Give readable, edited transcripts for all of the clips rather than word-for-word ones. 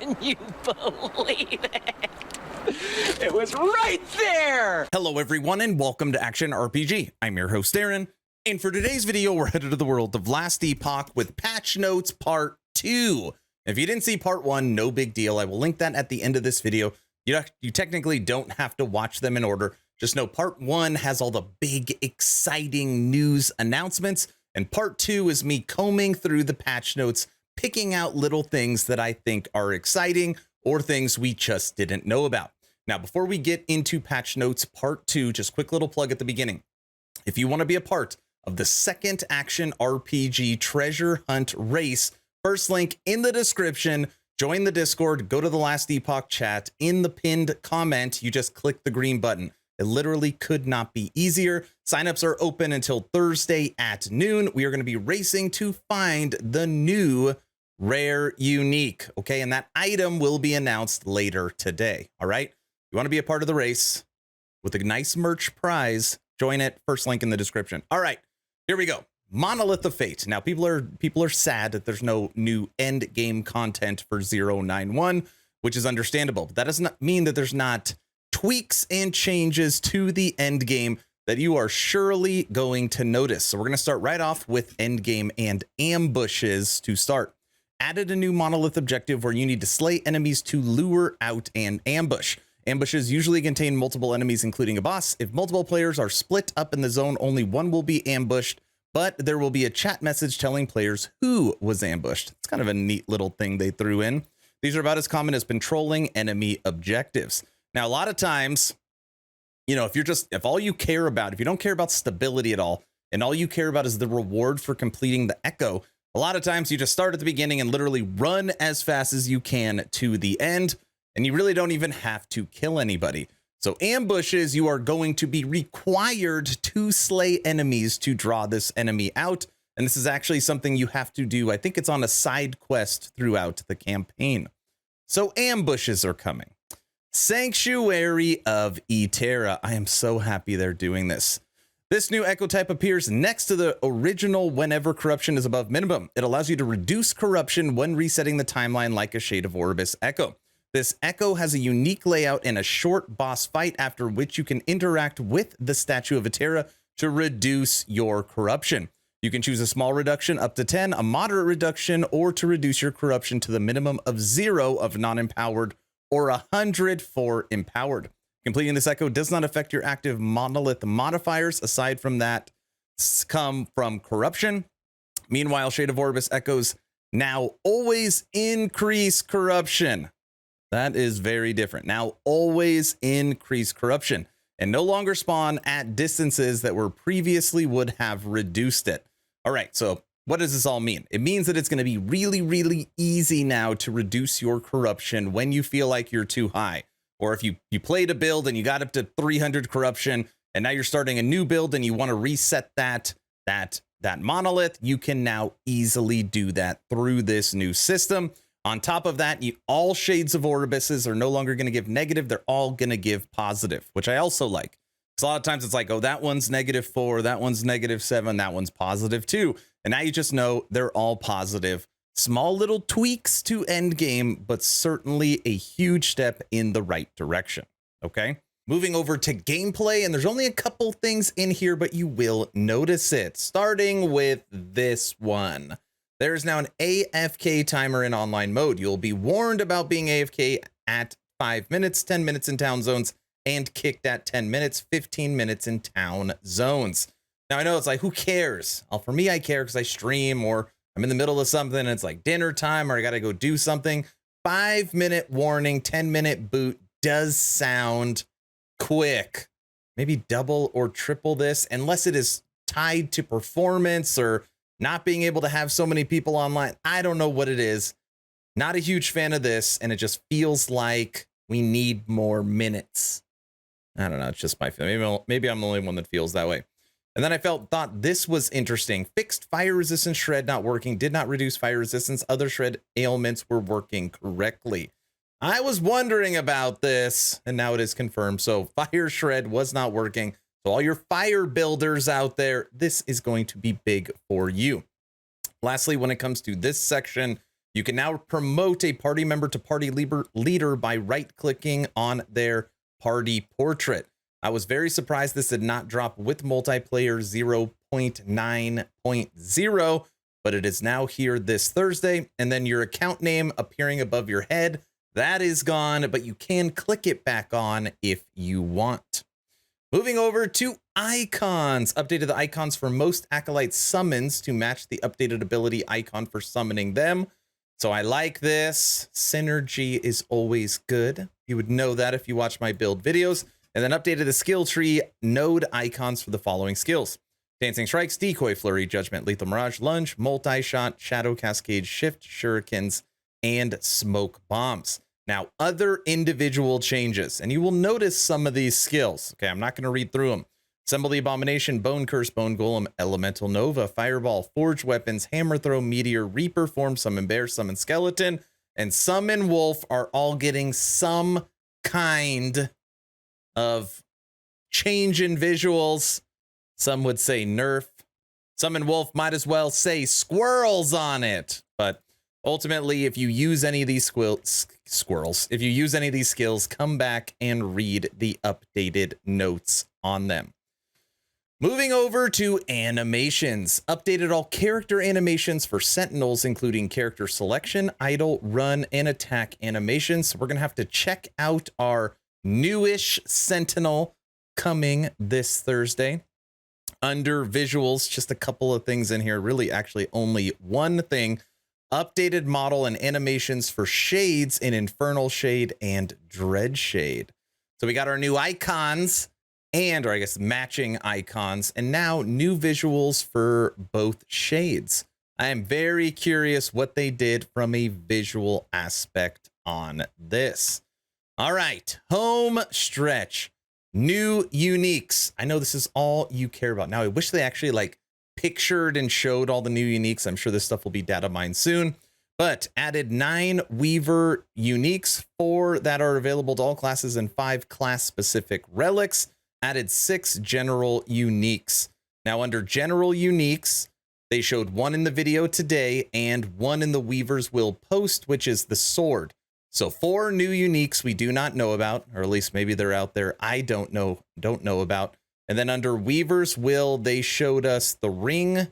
Can you believe it? It was right there! Hello everyone and welcome to Action RPG. I'm your host Aaron, and for today's video we're headed to the world of Last Epoch with Patch Notes Part 2. If you didn't see Part 1, no big deal. I will link that at the end of this video. You technically don't have to watch them in order. Just know Part 1 has all the big, exciting news announcements, and Part 2 is me combing through the patch notes, picking out little things that I think are exciting or things we just didn't know about. Now, before we get into Patch Notes Part 2, just quick little plug at the beginning. If you want to be a part of the second Action RPG treasure hunt race, first link in the description. Join the Discord, go to the Last Epoch chat. In the pinned comment, you just click the green button. It literally could not be easier. Signups are open until Thursday at noon. We are going to be racing to find the new rare unique. Okay, and that item will be announced later today. All right. You want to be a part of the race with a nice merch prize, join it. First link in the description. All right, here we go. Monolith of Fate. Now, people are sad that there's no new end game content for 091, which is understandable. But that does not mean that there's not tweaks and changes to the end game that you are surely going to notice. So we're going to start right off with end game and ambushes to start. Added a new monolith objective where you need to slay enemies to lure out an ambush. Ambushes usually contain multiple enemies, including a boss. If multiple players are split up in the zone, only one will be ambushed, but there will be a chat message telling players who was ambushed. It's kind of a neat little thing they threw in. These are about as common as patrolling enemy objectives. Now, a lot of times, you know, if you don't care about stability at all, and all you care about is the reward for completing the echo, a lot of times you just start at the beginning and literally run as fast as you can to the end. And you really don't even have to kill anybody. So ambushes, you are going to be required to slay enemies to draw this enemy out. And this is actually something you have to do. I think it's on a side quest throughout the campaign. So ambushes are coming. Sanctuary of Eterra. I am so happy they're doing this. This new echo type appears next to the original whenever corruption is above minimum. It allows you to reduce corruption when resetting the timeline like a Shade of Orbis echo. This echo has a unique layout and a short boss fight, after which you can interact with the Statue of Eterra to reduce your corruption. You can choose a small reduction up to 10, a moderate reduction, or to reduce your corruption to the minimum of 0 of non-empowered or 100 for empowered. Completing this echo does not affect your active monolith modifiers. Aside from that, come from corruption. Meanwhile, Shade of Orbis echoes now always increase corruption. That is very different. Now always increase corruption and no longer spawn at distances that were previously would have reduced it. All right, so what does this all mean? It means that it's going to be really, really easy now to reduce your corruption when you feel like you're too high. Or if you played a build and you got up to 300 corruption and now you're starting a new build and you want to reset that monolith, you can now easily do that through this new system. On top of that, all shades of Orbises are no longer going to give negative. They're all going to give positive, which I also like. Because a lot of times it's like, oh, that one's -4, that one's -7, that one's +2. And now you just know they're all positive. Small little tweaks to end game, but certainly a huge step in the right direction. Okay, moving over to gameplay. And there's only a couple things in here, but you will notice it. Starting with this one. There is now an AFK timer in online mode. You'll be warned about being AFK at 5 minutes, 10 minutes in town zones, and kicked at 10 minutes, 15 minutes in town zones. Now, I know it's like, who cares? Well, for me, I care because I stream or I'm in the middle of something and it's like dinner time or I got to go do something. 5-minute warning, 10-minute boot does sound quick. Maybe double or triple this, unless it is tied to performance or not being able to have so many people online. I don't know what it is. Not a huge fan of this, and it just feels like we need more minutes. I don't know. It's just my feeling. Maybe I'm the only one that feels that way. And then I thought this was interesting. Fixed fire resistance shred not working. Did not reduce fire resistance. Other shred ailments were working correctly. I was wondering about this, and now it is confirmed. So fire shred was not working. So all your fire builders out there, this is going to be big for you. Lastly, when it comes to this section, You can now promote a party member to party leader by right-clicking on their party portrait. I was very surprised this did not drop with multiplayer 0.9.0, but it is now here this Thursday. And then your account name appearing above your head, that is gone, but you can click it back on if you want. Moving over to icons. Updated the icons for most Acolyte summons to match the updated ability icon for summoning them. So I like this. Synergy is always good. You would know that if you watch my build videos. And then updated the skill tree node icons for the following skills: Dancing Strikes, Decoy, Flurry, Judgment, Lethal Mirage, Lunge, Multi-Shot, Shadow Cascade, Shift, Shurikens, and Smoke Bombs. Now, other individual changes, and you will notice some of these skills. Okay, I'm not going to read through them. Assemble the Abomination, Bone Curse, Bone Golem, Elemental Nova, Fireball, Forge Weapons, Hammer Throw, Meteor, Reaper Form, Summon Bear, Summon Skeleton, and Summon Wolf are all getting some kind of change in visuals. Some would say nerf. Summon Wolf might as well say squirrels on it. But ultimately, if you use any of these if you use any of these skills, come back and read the updated notes on them. Moving over to animations. Updated all character animations for Sentinels, including character selection, idle, run, and attack animations. So we're going to have to check out our newish Sentinel coming this Thursday. Under visuals, just a couple of things in here. Really, actually, only one thing. Updated model and animations for shades in Infernal Shade and Dread Shade. So we got our new icons, or I guess matching icons, and now new visuals for both shades. I am very curious what they did from a visual aspect on this. All right, home stretch, new uniques. I know this is all you care about. Now, I wish they actually like pictured and showed all the new uniques. I'm sure this stuff will be data mined soon, but added 9 Weaver uniques, 4 that are available to all classes and 5 class specific relics. Added 6 general uniques. Now under general uniques, they showed 1 in the video today and 1 in the Weaver's Will post, which is the sword. So 4 new uniques we do not know about, or at least maybe they're out there I don't know about. And then under Weaver's Will, they showed us the ring,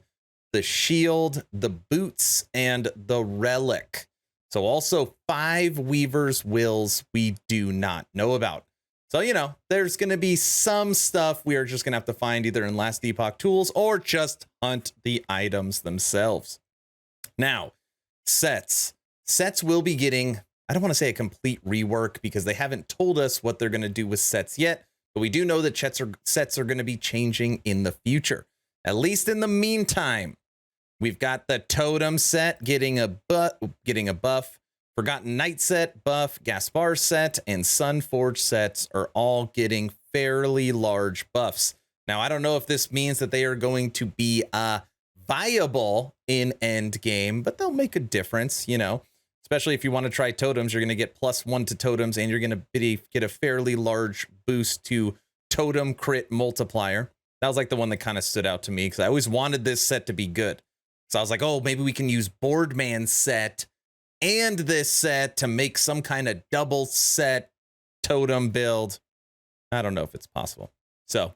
the shield, the boots, and the relic. So also 5 Weaver's Wills we do not know about. So, you know, there's going to be some stuff we are just going to have to find either in Last Epoch tools or just hunt the items themselves. Now, sets. Sets will be getting, I don't want to say a complete rework because they haven't told us what they're going to do with sets yet, but we do know that sets are going to be changing in the future. At least in the meantime, we've got the Totem set getting a buff. Forgotten Knight set, buff, Gaspar set, and Sunforge sets are all getting fairly large buffs. Now, I don't know if this means that they are going to be viable in endgame, but they'll make a difference, you know. Especially if you want to try totems, you're going to get +1 to totems, and you're going to get a fairly large boost to totem crit multiplier. That was like the one that kind of stood out to me because I always wanted this set to be good. So I was like, oh, maybe we can use Boardman set and this set to make some kind of double set totem build. I don't know if it's possible. So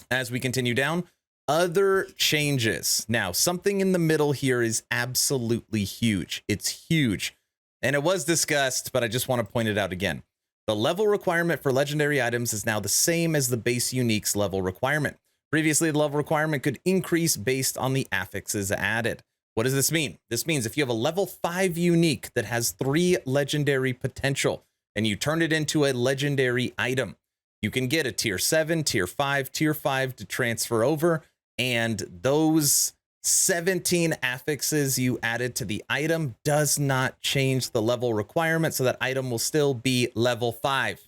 as we continue down, other changes. Now, something in the middle here is absolutely huge. It's huge. And it was discussed, but I just want to point it out again. The level requirement for legendary items is now the same as the base uniques level requirement. Previously, the level requirement could increase based on the affixes added. What does this mean? This means if you have a level 5 unique that has 3 legendary potential and you turn it into a legendary item, you can get a tier 7, tier 5, tier 5 to transfer over. And those 17 affixes you added to the item does not change the level requirement. So that item will still be level 5.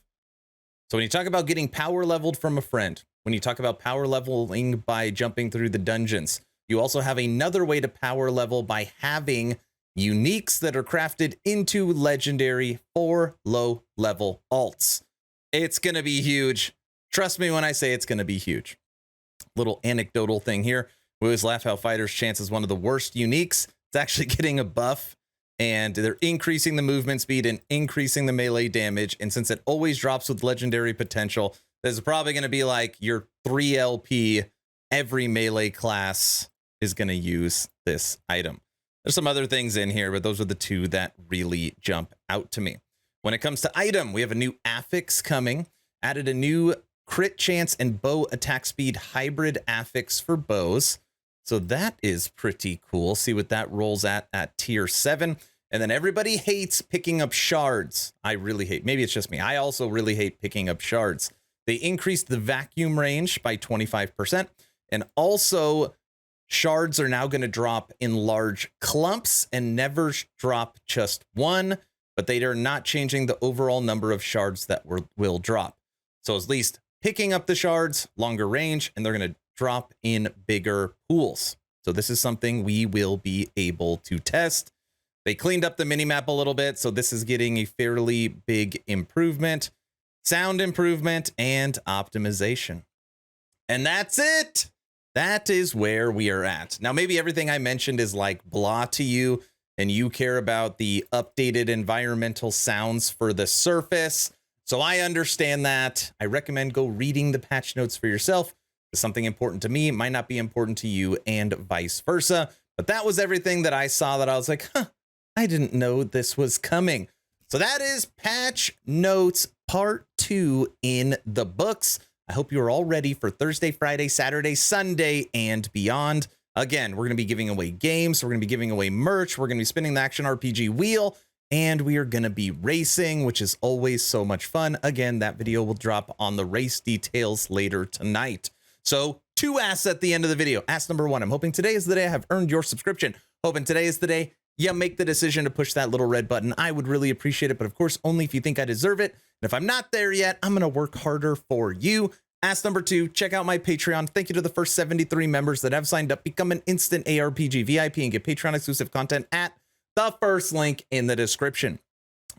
So when you talk about getting power leveled from a friend, when you talk about power leveling by jumping through the dungeons, you also have another way to power level by having uniques that are crafted into legendary for low level alts. It's going to be huge. Trust me when I say it's going to be huge. Little anecdotal thing here. We always laugh how Fighter's Chance is one of the worst uniques. It's actually getting a buff. and they're increasing the movement speed and increasing the melee damage. And since it always drops with legendary potential, this is probably going to be like your 3 LP. Every melee class is going to use this item. There's some other things in here, but those are the two that really jump out to me. When it comes to item, we have a new affix coming, added a new crit chance and bow attack speed hybrid affix for bows. So that is pretty cool. See what that rolls at tier 7. And then everybody hates picking up shards. I really hate, maybe it's just me. I also really hate picking up shards. They increased the vacuum range by 25%. And also shards are now going to drop in large clumps and never drop just one, but they are not changing the overall number of shards that will drop. So at least picking up the shards, longer range, and they're going to drop in bigger pools. So this is something we will be able to test. They cleaned up the minimap a little bit, so this is getting a fairly big improvement, sound improvement, and optimization. And that's it. That is where we are at. Now, maybe everything I mentioned is like blah to you, and you care about the updated environmental sounds for the surface. So I understand that. I recommend go reading the patch notes for yourself. Something important to me might not be important to you, and vice versa. But that was everything that I saw that I was like, I didn't know this was coming. So that is patch notes part 2 in the books. I hope you are all ready for Thursday, Friday, Saturday, Sunday, and beyond. Again, we're going to be giving away games. We're going to be giving away merch. We're going to be spinning the Action RPG wheel, and we are going to be racing, which is always so much fun. Again, that video will drop on the race details later tonight. So 2 asks at the end of the video. Ask number 1. I'm hoping today is the day I have earned your subscription. Hoping today is the day you make the decision to push that little red button. I would really appreciate it, but of course, only if you think I deserve it. And if I'm not there yet, I'm going to work harder for you. Ask number 2, check out my Patreon. Thank you to the first 73 members that have signed up. Become an instant ARPG VIP and get Patreon exclusive content at the first link in the description.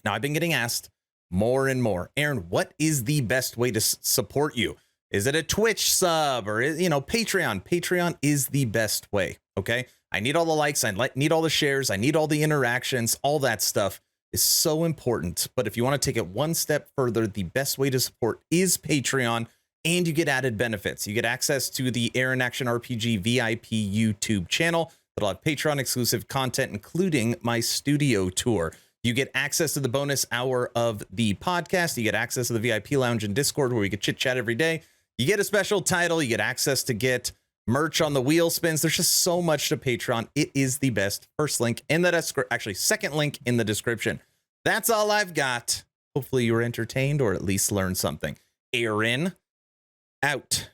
Now, I've been getting asked more and more, Aaron, what is the best way to support you? Is it a Twitch sub or, Patreon? Patreon is the best way, okay? I need all the likes, I need all the shares, I need all the interactions, all that stuff is so important. But if you want to take it one step further, the best way to support is Patreon, and you get added benefits. You get access to the Aaron Action RPG VIP YouTube channel that'll have Patreon exclusive content, including my studio tour. You get access to the bonus hour of the podcast. You get access to the VIP lounge and Discord where we get chit chat every day. You get a special title. You get access to get merch on the wheel spins. There's just so much to Patreon. It is the best. First link in the description, actually second link in the description. That's all I've got. Hopefully you were entertained or at least learned something. Aaron out.